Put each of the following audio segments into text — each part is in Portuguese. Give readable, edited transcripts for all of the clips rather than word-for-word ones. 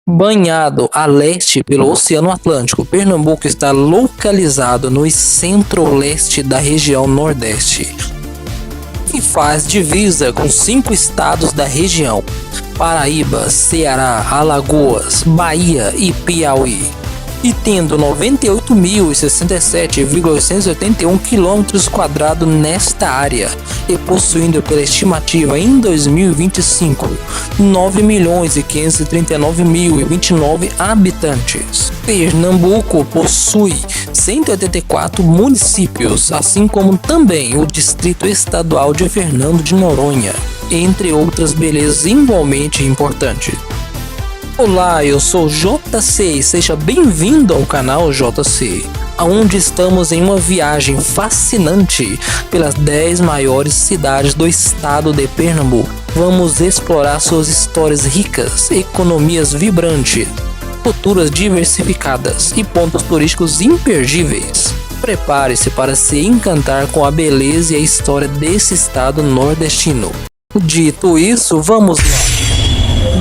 Banhado a leste pelo Oceano Atlântico, Pernambuco está localizado no centro-leste da região Nordeste e faz divisa com 5 estados da região: Paraíba, Ceará, Alagoas, Bahia e Piauí. E tendo 98.067,881 km² nesta área, e possuindo pela estimativa em 2025 9.539.029 habitantes. Pernambuco possui 184 municípios, assim como também o Distrito Estadual de Fernando de Noronha, entre outras belezas igualmente importantes. Olá, eu sou JC e seja bem-vindo ao canal JC, onde estamos em uma viagem fascinante pelas 10 maiores cidades do estado de Pernambuco. Vamos explorar suas histórias ricas, economias vibrantes, culturas diversificadas e pontos turísticos imperdíveis. Prepare-se para se encantar com a beleza e a história desse estado nordestino. Dito isso, vamos lá.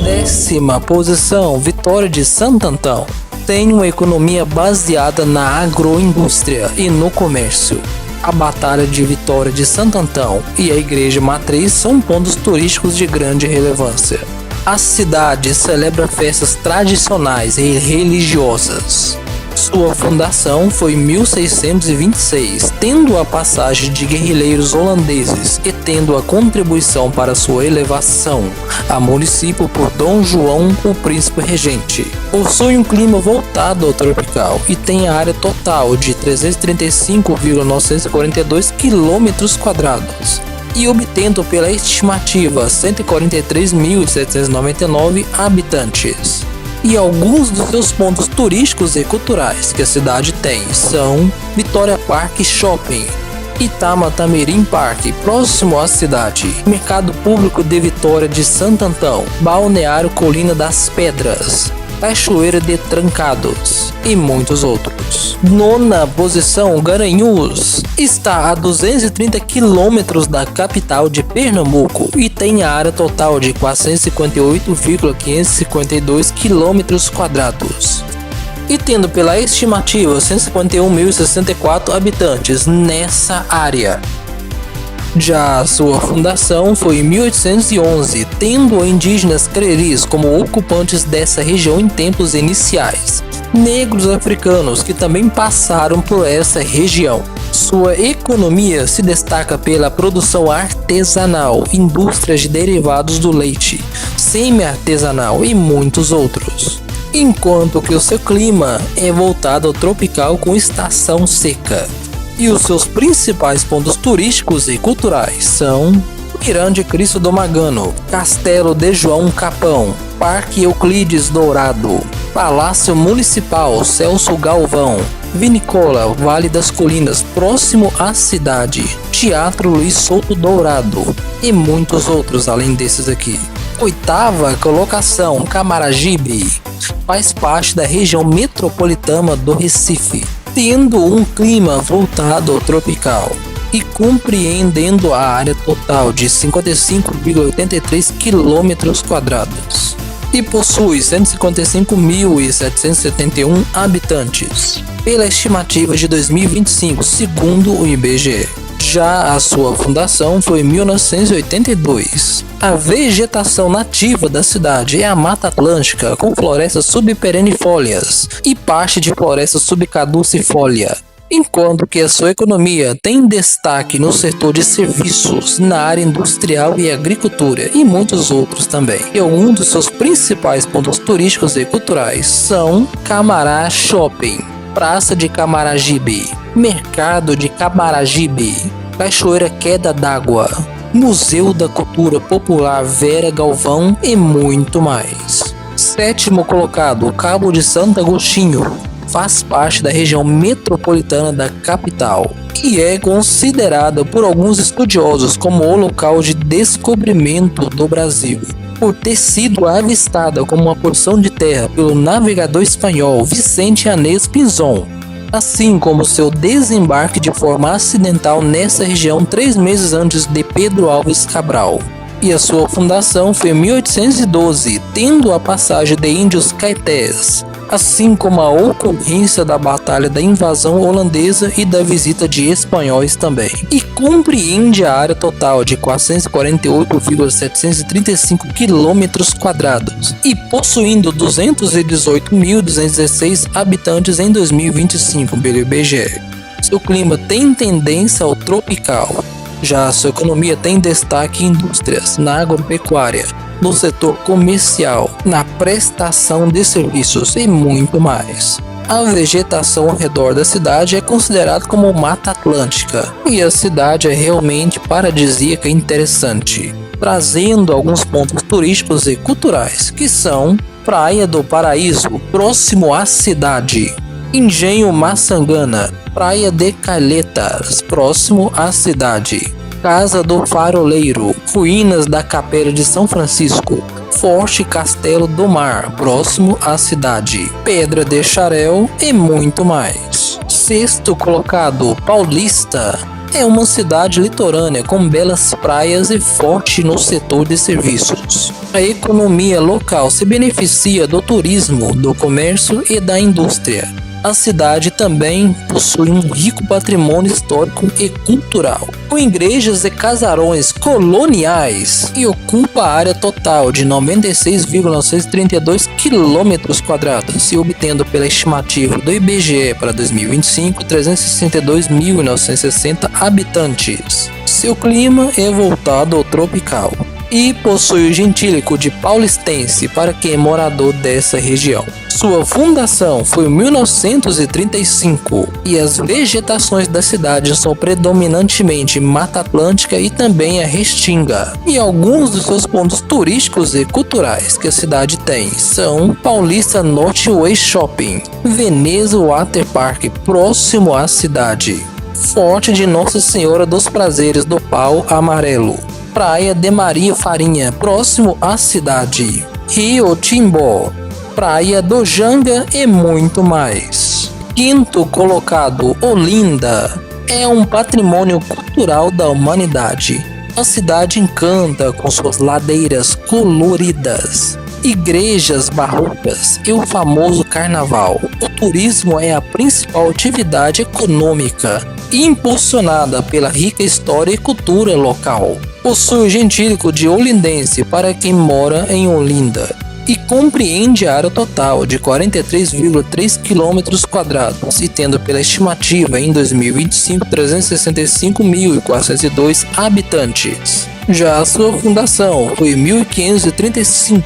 10ª posição, Vitória de Santo Antão. Tem uma economia baseada na agroindústria e no comércio. A Batalha de Vitória de Santo Antão e a Igreja Matriz são pontos turísticos de grande relevância. A cidade celebra festas tradicionais e religiosas. Sua fundação foi em 1626, tendo a passagem de guerrilheiros holandeses e tendo a contribuição para sua elevação a município por Dom João, o príncipe regente. Possui um clima voltado ao tropical e tem a área total de 335,942 km² e obtendo pela estimativa 143.799 habitantes. E alguns dos seus pontos turísticos e culturais que a cidade tem são Vitória Park Shopping, Itamatamirim Park, próximo à cidade, Mercado Público de Vitória de Santo Antão, Balneário Colina das Pedras, Cachoeira de Trancados e muitos outros. 9ª posição, Garanhuns. Está a 230 km da capital de Pernambuco e tem a área total de 458,552 km². E tendo pela estimativa 151.064 habitantes nessa área. Já a sua fundação foi em 1811, tendo indígenas creris como ocupantes dessa região em tempos iniciais, negros africanos que também passaram por essa região. Sua economia se destaca pela produção artesanal, indústrias de derivados do leite, semi-artesanal e muitos outros. Enquanto que o seu clima é voltado ao tropical com estação seca. E os seus principais pontos turísticos e culturais são Mirante Cristo do Magano, Castelo de João Capão, Parque Euclides Dourado, Palácio Municipal Celso Galvão, Vinícola Vale das Colinas, próximo à cidade, Teatro Luiz Souto Dourado e muitos outros além desses aqui. 8ª colocação, Camaragibe, faz parte da região metropolitana do Recife, tendo um clima voltado ao tropical e compreendendo a área total de 55,83 km² e possui 155.771 habitantes, pela estimativa de 2025, segundo o IBGE. Já a sua fundação foi em 1982. A vegetação nativa da cidade é a Mata Atlântica, com florestas subperennifólias e parte de floresta subcaducifólia, enquanto que a sua economia tem destaque no setor de serviços, na área industrial e agricultura e muitos outros também. E alguns dos seus principais pontos turísticos e culturais são Camará Shopping, Praça de Camaragibe, Mercado de Camaragibe, Cachoeira Queda d'Água, Museu da Cultura Popular Vera Galvão e muito mais. 7º colocado, Cabo de Santo Agostinho, faz parte da região metropolitana da capital e é considerada por alguns estudiosos como o local de descobrimento do Brasil, por ter sido avistada como uma porção de terra pelo navegador espanhol Vicente Anés Pinzón, assim como seu desembarque de forma acidental nessa região 3 meses antes de Pedro Álvares Cabral. e a sua fundação foi em 1812, tendo a passagem de índios caetés, assim como a ocorrência da Batalha da Invasão Holandesa e da visita de espanhóis também. E compreende a área total de 448,735 km², e possuindo 218.216 habitantes em 2025 pelo IBGE. Seu clima tem tendência ao tropical. Já a sua economia tem destaque em indústrias, na agropecuária, no setor comercial, na prestação de serviços e muito mais. A vegetação ao redor da cidade é considerada como Mata Atlântica, e a cidade é realmente paradisíaca e interessante, trazendo alguns pontos turísticos e culturais, que são Praia do Paraíso, próximo à cidade, Engenho Maçangana, Praia de Calhetas, próximo à cidade, Casa do Faroleiro, Ruínas da Capela de São Francisco, Forte Castelo do Mar, próximo à cidade, Pedra de Xarel e muito mais. Sexto colocado, Paulista. É uma cidade litorânea com belas praias e forte no setor de serviços. A economia local se beneficia do turismo, do comércio e da indústria. A cidade também possui um rico patrimônio histórico e cultural, com igrejas e casarões coloniais, e ocupa a área total de 96,932 km², se obtendo pela estimativa do IBGE para 2025 362.960 habitantes. Seu clima é voltado ao tropical e possui o gentílico de paulistense para quem é morador dessa região. Sua fundação foi em 1935 e as vegetações da cidade são predominantemente Mata Atlântica e também a Restinga. E alguns dos seus pontos turísticos e culturais que a cidade tem são Paulista Northway Shopping, Veneza Water Park, próximo à cidade, Forte de Nossa Senhora dos Prazeres do Pau Amarelo, Praia de Maria Farinha, próximo à cidade, Rio Timbó, Praia do Janga e muito mais. Quinto colocado, Olinda. É um patrimônio cultural da humanidade. A cidade encanta com suas ladeiras coloridas, igrejas barrocas e o famoso carnaval. O turismo é a principal atividade econômica, impulsionada pela rica história e cultura local. Possui o gentílico de olindense para quem mora em Olinda e compreende a área total de 43,3 km², e tendo pela estimativa em 2025 365.402 habitantes. Já a sua fundação foi em 1535,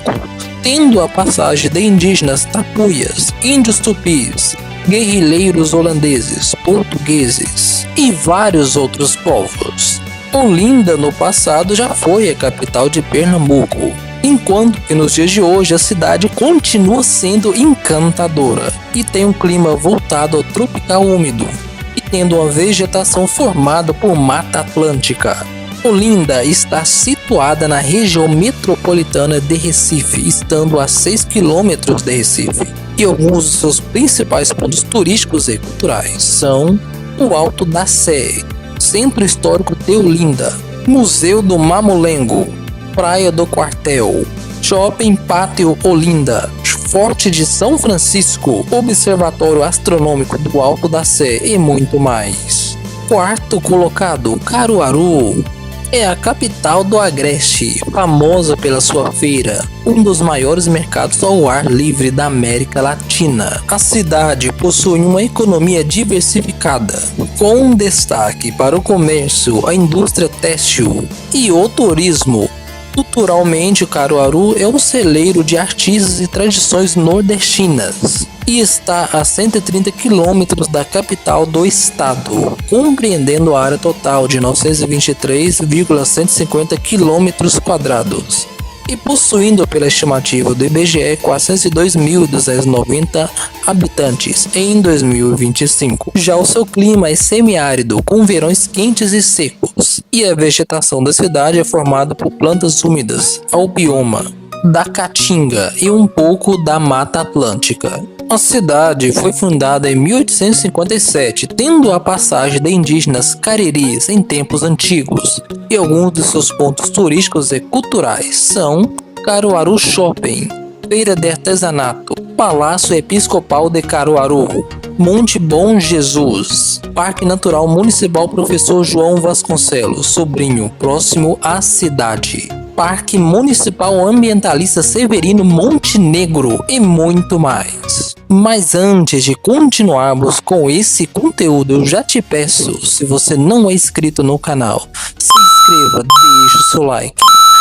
tendo a passagem de indígenas tapuias, índios tupis, guerrilheiros holandeses, portugueses e vários outros povos. Olinda no passado já foi a capital de Pernambuco, enquanto que nos dias de hoje a cidade continua sendo encantadora e tem um clima voltado ao tropical úmido e tendo uma vegetação formada por Mata Atlântica. Olinda está situada na região metropolitana de Recife, estando a 6 km de Recife, e alguns dos seus principais pontos turísticos e culturais são o Alto da Sé, Centro Histórico de Olinda, Museu do Mamulengo, Praia do Quartel, Shopping Pátio Olinda, Forte de São Francisco, Observatório Astronômico do Alto da Sé e muito mais. Quarto colocado, Caruaru. É a capital do Agreste, famosa pela sua feira, um dos maiores mercados ao ar livre da América Latina. A cidade possui uma economia diversificada, com destaque para o comércio, a indústria têxtil e o turismo. Culturalmente, o Caruaru é um celeiro de artistas e tradições nordestinas e está a 130 quilômetros da capital do estado, compreendendo a área total de 923,150 km², e possuindo, pela estimativa do IBGE, 402.290 habitantes em 2025. Já o seu clima é semiárido, com verões quentes e secos, e a vegetação da cidade é formada por plantas úmidas, ao bioma da Caatinga e um pouco da Mata Atlântica. A cidade foi fundada em 1857, tendo a passagem de indígenas cariris em tempos antigos, e alguns de seus pontos turísticos e culturais são Caruaru Shopping, Feira de Artesanato, Palácio Episcopal de Caruaru, Monte Bom Jesus, Parque Natural Municipal Professor João Vasconcelos Sobrinho, próximo à cidade, Parque Municipal Ambientalista Severino Montenegro e muito mais. Mas antes de continuarmos com esse conteúdo, eu já te peço, se você não é inscrito no canal, se inscreva, deixe o seu like,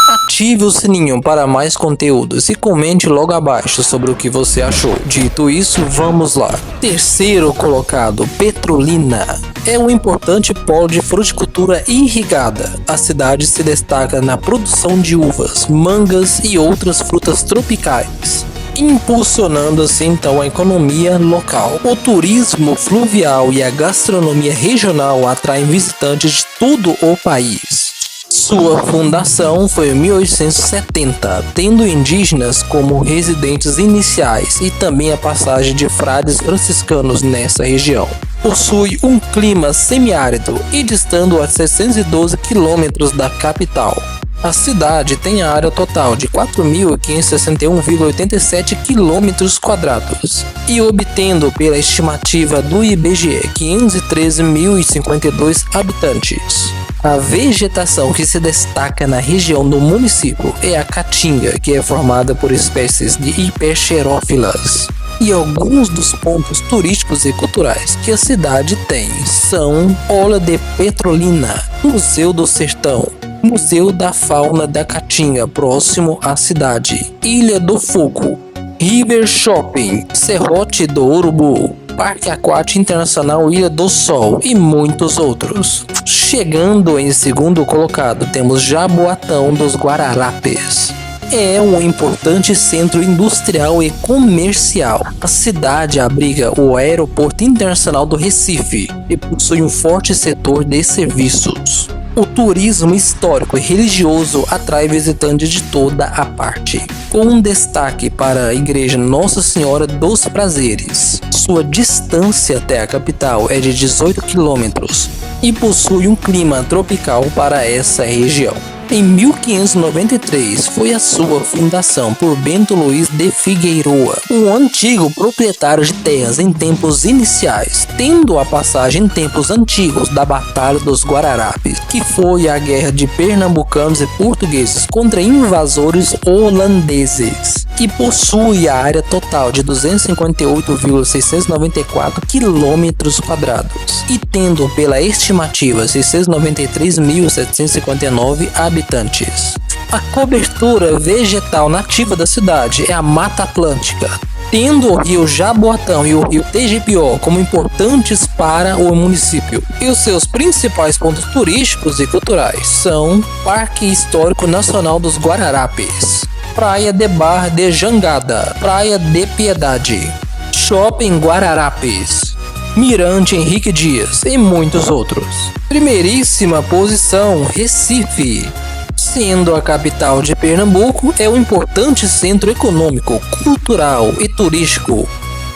ative o sininho para mais conteúdos e comente logo abaixo sobre o que você achou. Dito isso, vamos lá. Terceiro colocado, Petrolina. É um importante polo de fruticultura irrigada. A cidade se destaca na produção de uvas, mangas e outras frutas tropicais, impulsionando assim então a economia local. O turismo fluvial e a gastronomia regional atraem visitantes de todo o país. Sua fundação foi em 1870, tendo indígenas como residentes iniciais e também a passagem de frades franciscanos nessa região. Possui um clima semiárido e distando a 612 quilômetros da capital. A cidade tem a área total de 4.561,87 km² e obtendo pela estimativa do IBGE 513.052 habitantes. A vegetação que se destaca na região do município é a caatinga, que é formada por espécies de hiperxerófilas. E alguns dos pontos turísticos e culturais que a cidade tem são Ola de Petrolina, Museu do Sertão, Museu da Fauna da Caatinga, próximo à cidade, Ilha do Fogo, River Shopping, Serrote do Urubu, Parque Aquático Internacional Ilha do Sol e muitos outros. Chegando em segundo colocado, temos Jaboatão dos Guararapes. É um importante centro industrial e comercial. A cidade abriga o Aeroporto Internacional do Recife e possui um forte setor de serviços. O turismo histórico e religioso atrai visitantes de toda a parte, com um destaque para a Igreja Nossa Senhora dos Prazeres. Sua distância até a capital é de 18 quilômetros e possui um clima tropical para essa região. Em 1593 foi a sua fundação por Bento Luís de Figueiroa, um antigo proprietário de terras em tempos iniciais, tendo a passagem em tempos antigos da Batalha dos Guararapes, que foi a guerra de pernambucanos e portugueses contra invasores holandeses, e possui a área total de 258,694 km² e tendo pela estimativa 693.759 habitantes. A cobertura vegetal nativa da cidade é a Mata Atlântica, tendo o rio Jaboatão e o rio Tegipió como importantes para o município. E os seus principais pontos turísticos e culturais são Parque Histórico Nacional dos Guararapes, Praia de Barra de Jangada, Praia de Piedade, Shopping Guararapes, Mirante Henrique Dias e muitos outros. Primeiríssima posição, Recife. Sendo a capital de Pernambuco, é um importante centro econômico, cultural e turístico.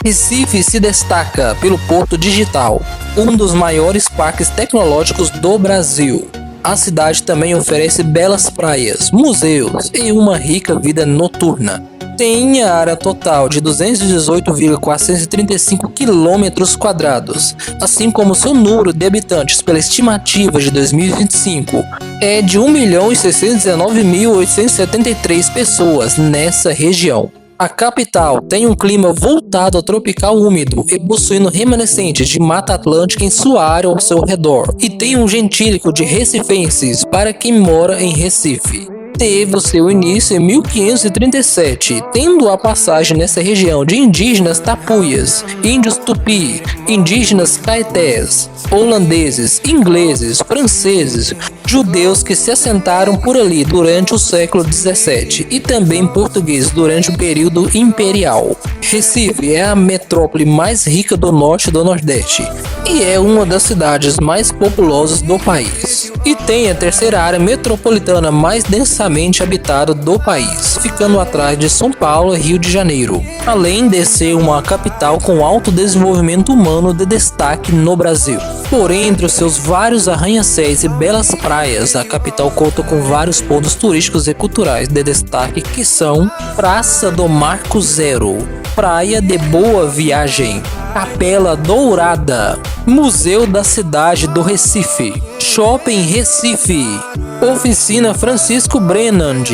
Recife se destaca pelo Porto Digital, um dos maiores parques tecnológicos do Brasil. A cidade também oferece belas praias, museus e uma rica vida noturna. Tem a área total de 218,435 km², assim como seu número de habitantes pela estimativa de 2025 é de 1.619.873 pessoas nessa região. A capital tem um clima voltado ao tropical úmido e possuindo remanescentes de Mata Atlântica em sua área ao seu redor, e tem um gentílico de recifenses para quem mora em Recife. Teve o seu início em 1537, tendo a passagem nessa região de indígenas tapuias, índios tupi, indígenas caetés, holandeses, ingleses, franceses, judeus que se assentaram por ali durante o século XVII e também portugueses durante o período imperial. Recife é a metrópole mais rica do norte e do nordeste e é uma das cidades mais populosas do país. E tem a terceira área metropolitana mais densamente habitada do país, ficando atrás de São Paulo e Rio de Janeiro. Além de ser uma capital com alto desenvolvimento humano de destaque no Brasil. Porém, entre os seus vários arranha-céus e belas praias, a capital conta com vários pontos turísticos e culturais de destaque que são Praça do Marco Zero, Praia de Boa Viagem, Capela Dourada, Museu da Cidade do Recife, Shopping Recife, Oficina Francisco Brennand,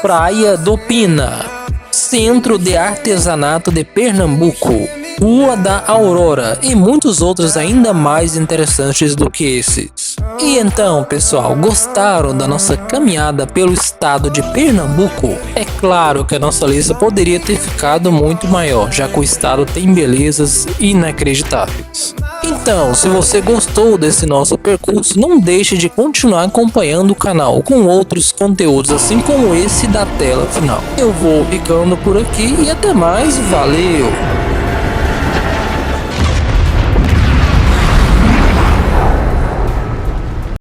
Praia do Pina, Centro de Artesanato de Pernambuco, Rua da Aurora e muitos outros ainda mais interessantes do que esses. E então, pessoal, gostaram da nossa caminhada pelo estado de Pernambuco? É claro que a nossa lista poderia ter ficado muito maior, já que o estado tem belezas inacreditáveis. Então, se você gostou desse nosso percurso, não deixe de continuar acompanhando o canal com outros conteúdos assim como esse da tela final. Eu vou ficando por aqui e até mais, valeu!